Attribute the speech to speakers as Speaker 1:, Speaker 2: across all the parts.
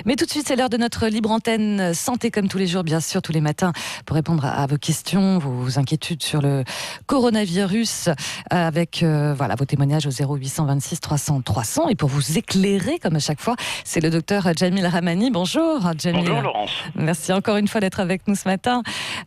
Speaker 1: Mais tout de suite, c'est l'heure de notre libre antenne santé, comme tous les jours, bien sûr, tous les matins, pour répondre à vos questions, vos inquiétudes sur le coronavirus, avec vos témoignages au 0826 300 300. Et pour vous éclairer, comme à chaque fois, c'est le docteur Djamil Rahmani. Bonjour, Djamil.
Speaker 2: Bonjour, Laurence.
Speaker 1: Merci encore une fois d'être avec nous ce matin.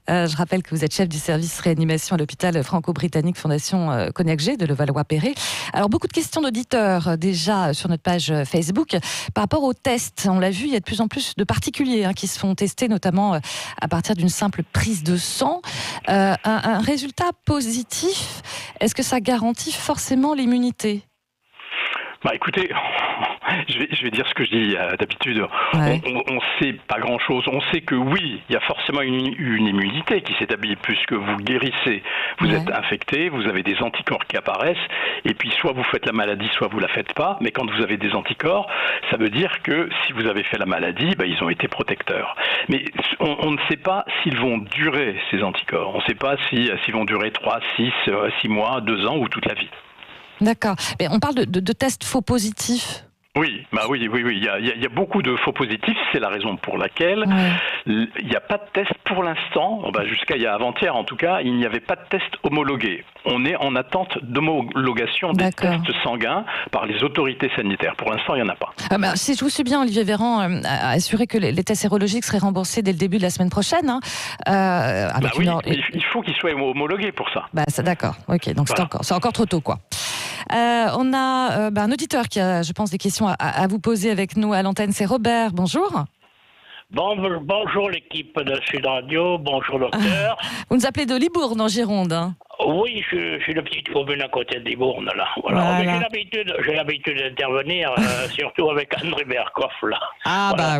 Speaker 1: Je rappelle que vous êtes chef du service réanimation à l'hôpital franco-britannique Fondation Cognac G de Levallois-Perret. Alors, beaucoup de questions d'auditeurs déjà sur notre page Facebook par rapport aux tests. On l'a vu, il y a de plus en plus de particuliers qui se font tester, notamment à partir d'une simple prise de sang. Un résultat positif, est-ce que ça garantit forcément l'immunité ?
Speaker 2: Écoutez, je vais dire ce que je dis d'habitude.
Speaker 1: Ouais.
Speaker 2: On sait pas grand-chose. On sait que oui, il y a forcément une immunité qui s'établit puisque vous guérissez. Vous êtes infecté, vous avez des anticorps qui apparaissent et puis soit vous faites la maladie, soit vous la faites pas. Mais quand vous avez des anticorps, ça veut dire que si vous avez fait la maladie, ils ont été protecteurs. Mais on ne sait pas s'ils vont durer, ces anticorps. On ne sait pas s'ils vont durer 3, 6 mois, 2 ans ou toute la vie.
Speaker 1: D'accord. Mais on parle de tests faux positifs.
Speaker 2: Oui. Il y a beaucoup de faux positifs. C'est la raison pour laquelle il n'y a pas de test pour l'instant. Jusqu'à il y a avant-hier, en tout cas, il n'y avait pas de test homologué. On est en attente d'homologation des tests sanguins par les autorités sanitaires. Pour l'instant, il n'y en a pas.
Speaker 1: Si je vous suis bien, Olivier Véran a assuré que les tests sérologiques seraient remboursés dès le début de la semaine prochaine.
Speaker 2: Il faut qu'ils soient homologués pour ça.
Speaker 1: D'accord. Ok. Donc c'est encore trop tôt, quoi. On a un auditeur qui a, je pense, des questions à vous poser avec nous à l'antenne. C'est Robert. Bonjour.
Speaker 3: Bonjour l'équipe de Sud Radio. Bonjour docteur.
Speaker 1: Vous nous appelez de Libourne en Gironde.
Speaker 3: Oui, je suis de petite commune à côté de Libourne là. Voilà. Mais j'ai l'habitude d'intervenir, surtout avec André Berkoff là.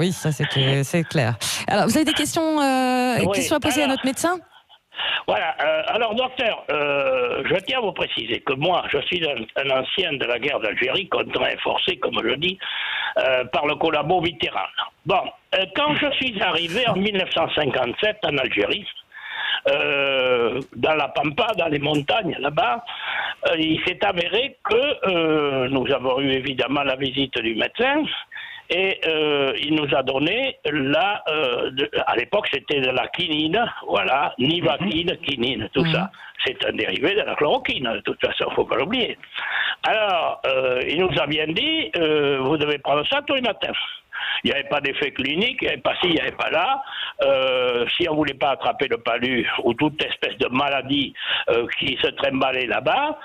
Speaker 1: Oui, ça c'est clair. Alors, vous avez des questions à poser à notre médecin ?
Speaker 3: Voilà. Alors, docteur, je tiens à vous préciser que moi, je suis un ancien de la guerre d'Algérie, contraint et forcé, comme je dis, par le collabo Mitterrand. Bon, quand je suis arrivé en 1957 en Algérie, dans la Pampa, dans les montagnes là-bas, il s'est avéré que nous avons eu évidemment la visite du médecin. Et il nous a donné à l'époque c'était de la quinine, voilà, nivaquine, quinine, tout ça. C'est un dérivé de la chloroquine, de toute façon, il ne faut pas l'oublier. Alors, il nous a bien dit, vous devez prendre ça tous les matins. Il n'y avait pas d'effet clinique, il n'y avait pas ci, il n'y avait pas là. Si on ne voulait pas attraper le palu ou toute espèce de maladie qui se trimballait là-bas,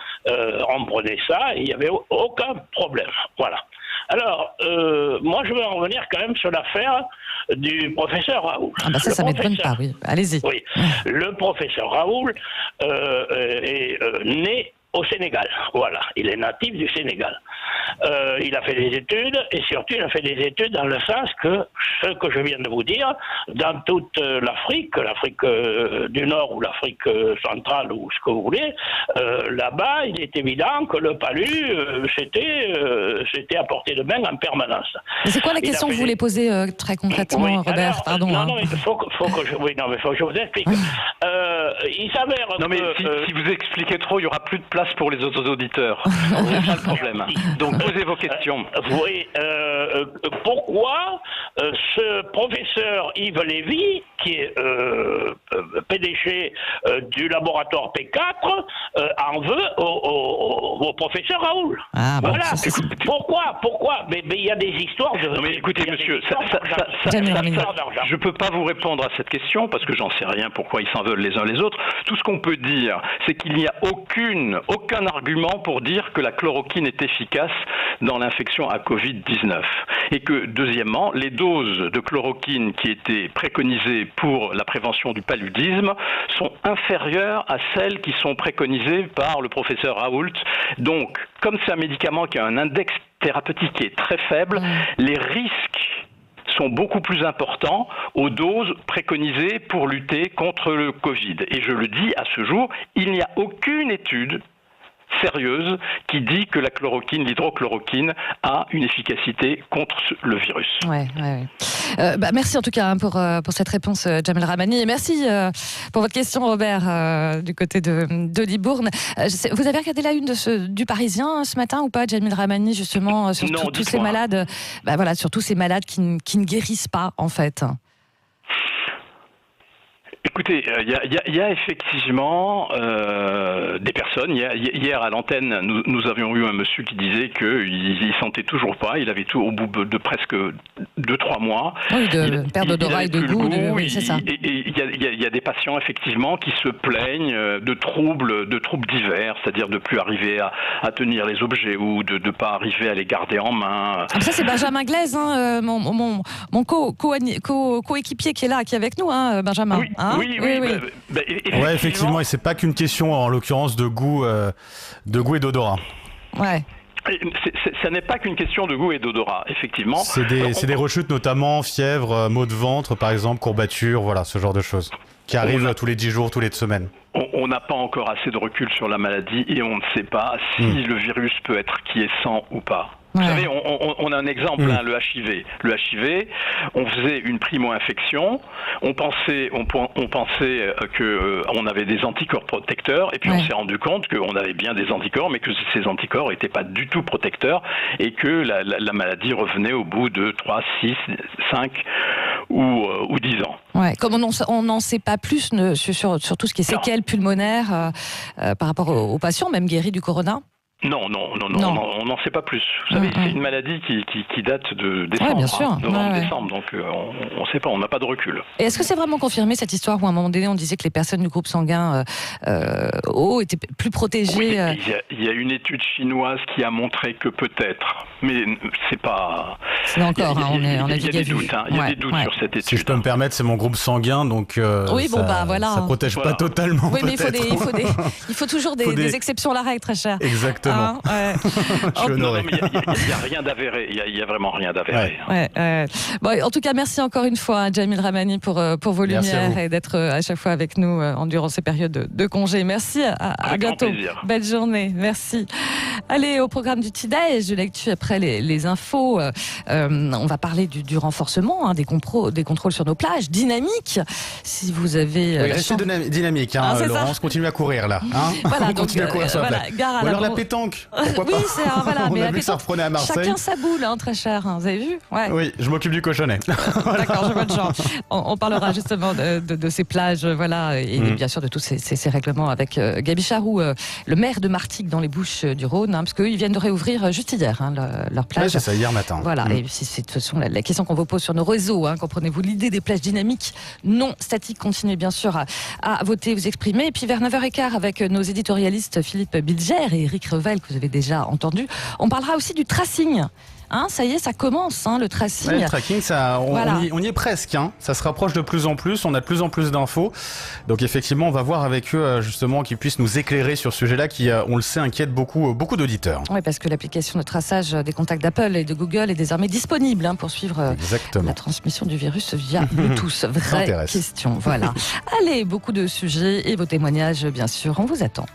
Speaker 3: on prenait ça et il n'y avait aucun problème. Voilà. Alors, moi, je veux en revenir quand même sur l'affaire du professeur Raoul.
Speaker 1: Ça ne m'étonne pas, oui. Allez-y.
Speaker 3: Oui. Le professeur Raoul est né au Sénégal. Voilà. Il est natif du Sénégal. Il a fait des études et surtout il a fait des études dans le sens que ce que je viens de vous dire, dans toute l'Afrique du Nord ou l'Afrique centrale ou ce que vous voulez, là-bas il est évident que le palu c'était à portée de main en permanence.
Speaker 1: Mais c'est quoi la question que vous voulez poser très concrètement, Robert ? Pardon.
Speaker 3: Mais il faut que je vous explique. Il s'avère que...
Speaker 2: Si vous expliquez trop, il n'y aura plus de place pour les autres auditeurs. C'est ça le problème. Donc posez vos questions.
Speaker 3: Oui. Pourquoi ce professeur Yves Lévy, qui est PDG du laboratoire P4, en veut au professeur Raoul? Voilà. Pourquoi? Mais il y a des histoires de...
Speaker 2: Non mais écoutez monsieur, je ne peux pas vous répondre à cette question parce que j'en sais rien pourquoi ils s'en veulent les uns les autres. Tout ce qu'on peut dire, c'est qu'il n'y a aucun argument pour dire que la chloroquine est efficace dans l'infection à Covid-19. Et que, deuxièmement, les doses de chloroquine qui étaient préconisées pour la prévention du paludisme sont inférieures à celles qui sont préconisées par le professeur Raoult. Donc, comme c'est un médicament qui a un index thérapeutique qui est très faible, les risques sont beaucoup plus importants aux doses préconisées pour lutter contre le Covid. Et je le dis, à ce jour, il n'y a aucune étude sérieuse qui dit que l'hydrochloroquine a une efficacité contre le virus.
Speaker 1: Ouais. Merci en tout cas pour cette réponse, Jamel Ramani, et merci pour votre question, Robert, du côté de Libourne. Vous avez regardé la une du Parisien ce matin ou pas, Jamel Ramani, justement, sur tous ces malades, sur tous ces malades qui ne guérissent pas, en fait?
Speaker 2: Écoutez, il y a effectivement des personnes. Hier à l'antenne, nous avions eu un monsieur qui disait qu'il sentait toujours pas. Il avait tout au bout de presque 2-3 mois.
Speaker 1: Oui, de perte d'odorat et de goût. Oui, c'est ça.
Speaker 2: Et il y a des patients effectivement qui se plaignent de troubles divers, c'est-à-dire de plus arriver à tenir les objets ou de ne pas arriver à les garder en main.
Speaker 1: Ça c'est Benjamin Glaise, mon coéquipier qui est là, qui est avec nous, Benjamin.
Speaker 2: Oui.
Speaker 1: Hein?
Speaker 2: Oui.
Speaker 4: Effectivement, et c'est pas qu'une question, en l'occurrence, de goût et d'odorat.
Speaker 1: Ouais.
Speaker 2: Ça n'est pas qu'une question de goût et d'odorat, effectivement.
Speaker 4: C'est des rechutes, notamment fièvre, maux de ventre, par exemple, courbatures, voilà, ce genre de choses, qui arrivent tous les 10 jours, tous les 2 semaines.
Speaker 2: On n'a pas encore assez de recul sur la maladie et on ne sait pas si le virus peut être qu'on ou pas. Vous savez, on a un exemple, le HIV. Le HIV, on faisait une primo-infection, on pensait qu'on avait des anticorps protecteurs, et puis on s'est rendu compte qu'on avait bien des anticorps, mais que ces anticorps n'étaient pas du tout protecteurs, et que la maladie revenait au bout de 3, 6, 5 ou 10 ans.
Speaker 1: Ouais, comme on n'en sait pas plus sur tout ce qui est séquelles pulmonaires par rapport aux patients, même guéris du corona.
Speaker 2: Non, on n'en sait pas plus. Vous savez, c'est une maladie qui date de décembre,
Speaker 1: bien sûr.
Speaker 2: Novembre-décembre, donc on ne sait pas, on n'a pas de recul.
Speaker 1: Et est-ce que c'est vraiment confirmé cette histoire où à un moment donné on disait que les personnes du groupe sanguin O étaient plus protégées?
Speaker 2: Oui, il y a une étude chinoise qui a montré que peut-être, mais c'est pas...
Speaker 1: C'est encore,
Speaker 2: il y a des doutes, il y a des doutes sur cette étude.
Speaker 4: Si je peux me permettre, c'est mon groupe sanguin, donc ça protège pas totalement.
Speaker 1: Oui, mais il faut toujours des exceptions à la règle, très cher.
Speaker 4: Exactement. Je suis honoré.
Speaker 2: Il n'y a rien d'avéré, il y a vraiment rien d'avéré.
Speaker 1: Bon, en tout cas, merci encore une fois, Jamel Ramani, pour vos lumières et d'être à chaque fois avec nous durant ces périodes de congé. Merci, à bientôt. Belle journée, merci. Allez, au programme du Petit-Déj, de l'actu après les infos, on va parler du renforcement des contrôles sur nos plages, dynamique. Si vous avez...
Speaker 4: restez dynamique, Laurence, continue à courir là.
Speaker 1: Voilà,
Speaker 4: continue à courir sur la plage. Ou alors la pétanque, pourquoi pas.
Speaker 1: Oui, c'est
Speaker 4: on
Speaker 1: mais
Speaker 4: a vu que ça reprenait à Marseille.
Speaker 1: Chacun sa boule, très cher, vous avez vu?
Speaker 4: Oui, je m'occupe du cochonnet.
Speaker 1: D'accord, je vois le genre. On parlera justement de ces plages, et bien sûr de tous ces règlements avec Gaby Charroux, le maire de Martigues dans les Bouches du Rhône, parce qu'eux, ils viennent de réouvrir juste hier leur plage.
Speaker 4: Oui, c'est ça, hier matin.
Speaker 1: Voilà, et c'est de toute façon la question qu'on vous pose sur nos réseaux. Comprenez-vous l'idée des plages dynamiques non statiques? Continuez bien sûr à voter, vous exprimer. Et puis vers 9h15, avec nos éditorialistes Philippe Bilger et Eric Revel, que vous avez déjà entendu, on parlera aussi du tracing. Ça y est, ça commence, le tracing.
Speaker 4: Le tracking, on y est presque. Ça se rapproche de plus en plus. On a de plus en plus d'infos. Donc effectivement, on va voir avec eux justement qu'ils puissent nous éclairer sur ce sujet-là qui, on le sait, inquiète beaucoup d'auditeurs. Oui,
Speaker 1: parce que l'application de traçage des contacts d'Apple et de Google est désormais disponible pour suivre la transmission du virus via Bluetooth. Vraie question. Voilà. Allez, beaucoup de sujets et vos témoignages, bien sûr, on vous attend.